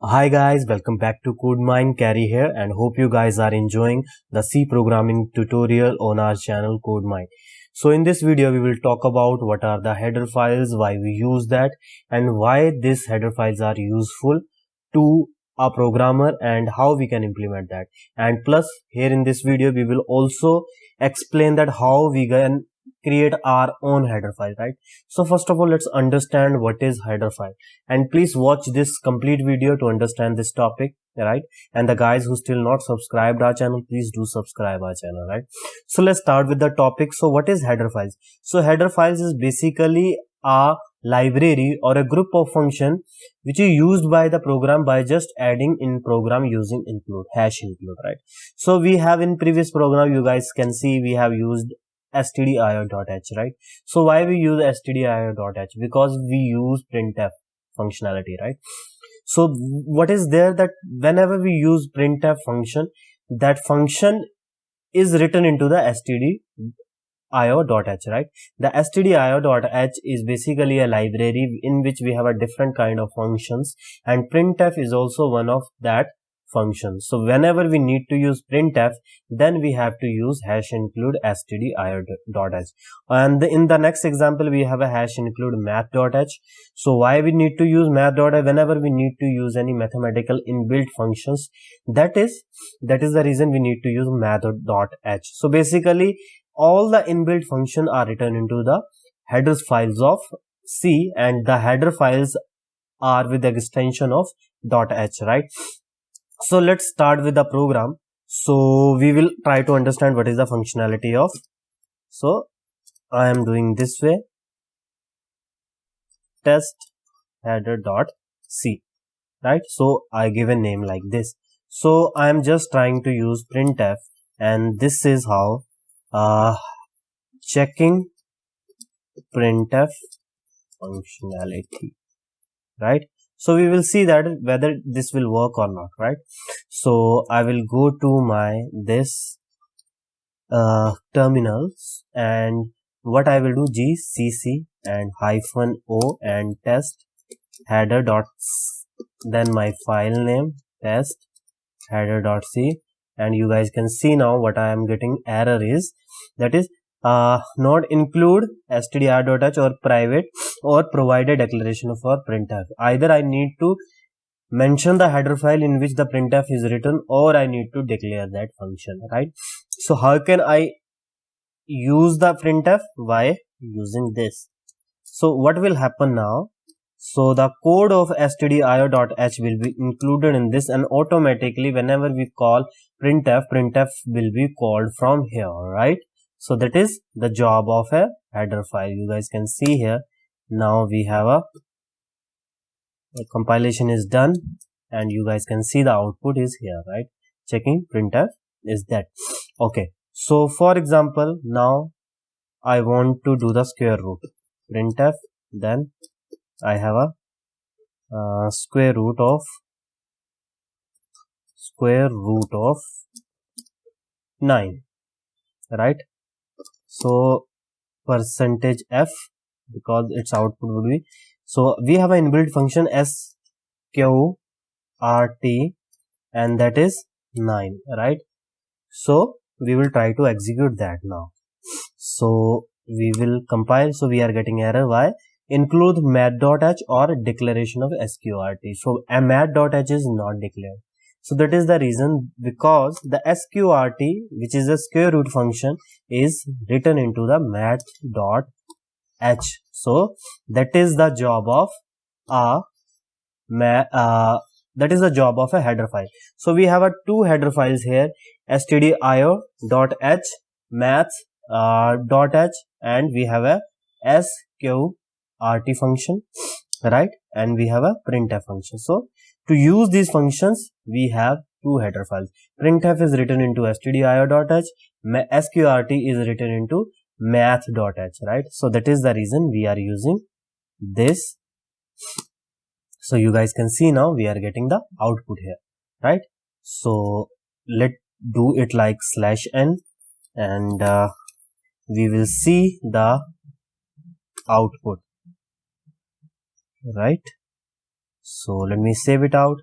Hi guys, welcome back to CodeMine. Carry here and hope you guys are enjoying the C programming tutorial on our channel CodeMine. So in this video we will talk about what are the header files, why we use that and why these header files are useful to a programmer and how we can implement that. And plus here in this video we will also explain that how we can create our own header file, right? So first of all, let's understand what is header file, and please watch this complete video to understand this topic, right? And the guys who still not subscribed our channel, please do subscribe our channel, right? So let's start with the topic. So what is header files? So header files is basically a library or a group of function which is used by the program by just adding in program using include, hash include, right? So we have in previous program, you guys can see we have used stdio.h, right? So why we use stdio.h? Because we use printf functionality, right? So what is there that whenever we use printf function, that function is written into the stdio.h, right? The stdio.h is basically a library in which we have a different kind of functions, and printf is also one of that functions. So whenever we need to use printf, then we have to use hash include stdio.h. And in the next example we have a hash include math.h. So why we need to use math.h? Whenever we need to use any mathematical inbuilt functions, that is the reason we need to use math.h. So basically all the inbuilt function are written into the headers files of C, and the header files are with the extension of .h, right? So let's start with the program. So we will try to understand what is the functionality of. So I am doing this way, test header.c, right? So I give a name like this. So I am just trying to use printf, and this is how checking printf functionality, right? So we will see that whether this will work or not, right? So I will go to my this terminals, and what I will do, gcc and -o and test header dot, then my file name test header.c, and you guys can see now what I am getting error is, that is not include stdr.h or private or provide a declaration for printf. Either I need to mention the header file in which the printf is written, or I need to declare that function, right? So how can I use the printf? By using this. So what will happen now? So the code of stdio.h will be included in this, and automatically whenever we call printf will be called from here, right? So that is the job of a header file. You guys can see here, now we have a compilation is done, and you guys can see the output is here, right? Checking printf is that. Okay, so for example, now I want to do the square root, printf, then I have a square root of 9, right? So percentage f, because its output would be, so we have an inbuilt function sqrt, and that is 9, right? So we will try to execute that now. So we will compile. So we are getting error. Why? Include math.h or declaration of sqrt. So a math.h is not declared. So that is the reason, because the sqrt, which is a square root function, is written into the math.h. So that is the job of a that is the job of a header file. So we have a two header files here, stdio.h, maths.h, and we have a sqrt function, right? And we have a printf function. So to use these functions, we have two header files. Printf is written into stdio.h, sqrt is written into math.h, right? So that is the reason we are using this. So you guys can see now we are getting the output here, right? So let do it like /n, and we will see the output, right? So let me save it out,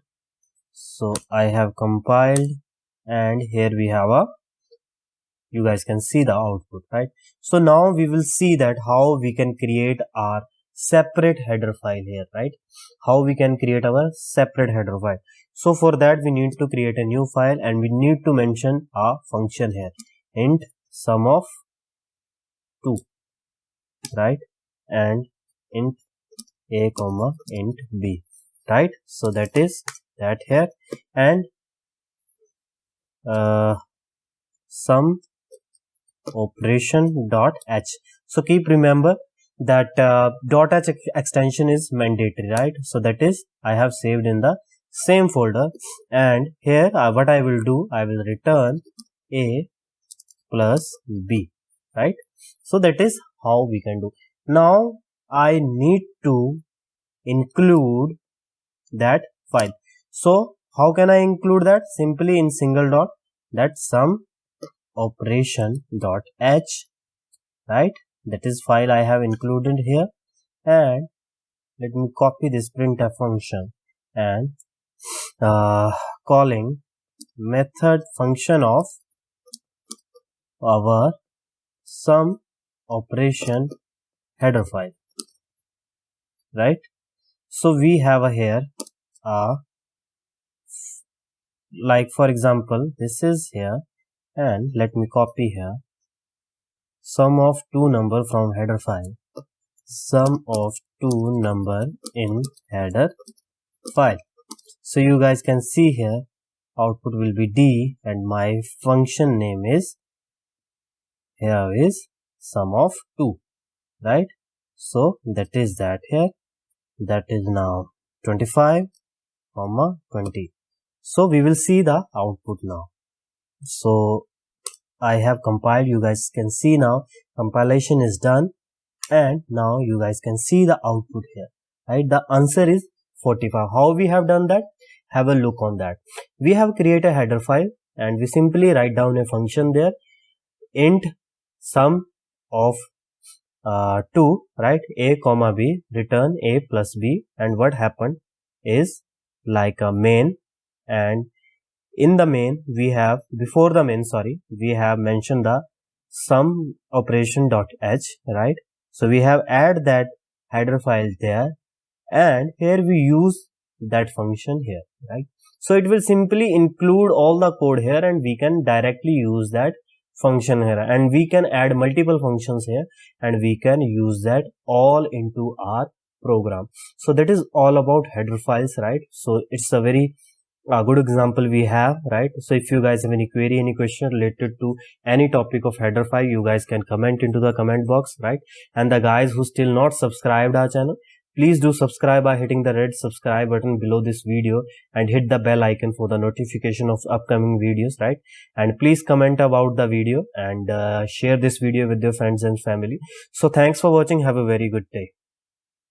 So I have compiled, and here we have you guys can see the output, right? So now we will see that how we can create our separate header file here, right? How we can create our separate header file. So for that we need to create a new file, and we need to mention a function here, int sum of 2, right? And int a comma int b, right? So that is that here, and sum operation dot h. So keep remember that dot h extension is mandatory, right? So that is I have saved in the same folder, and here what I will do, I will return a plus b, right? So that is how we can do. Now I need to include that file. So how can I include that? Simply in single dot, that sum operation dot h, right? That is file I have included here, and let me copy this printf function and calling method function of our sum operation header file, right? So we have here like for example this is here, and let me copy here sum of 2 number from header file, sum of 2 number in header file. So you guys can see here output will be D, and my function name is here is sum of 2, right? So that is that here, that is now 25 comma 20. So we will see the output now. So I have compiled, you guys can see now compilation is done, and now you guys can see the output here, right? The answer is 45. How we have done that? Have a look on that. We have created a header file, and we simply write down a function there, int sum of 2, right? A comma b, return a plus b, and what happened is like a main, and in the main we have, before the main, sorry, we have mentioned the sum operation dot h, right? So we have add that header file there, and here we use that function here, right? So it will simply include all the code here, and we can directly use that function here, and we can add multiple functions here, and we can use that all into our program. So that is all about header files, right? So it's a very good example we have, right? So if you guys have any query, any question related to any topic of header file, you guys can comment into the comment box, right? And the guys who still not subscribed our channel, please do subscribe by hitting the red subscribe button below this video, and hit the bell icon for the notification of upcoming videos, right? And please comment about the video, and share this video with your friends and family. So thanks for watching. Have a very good day.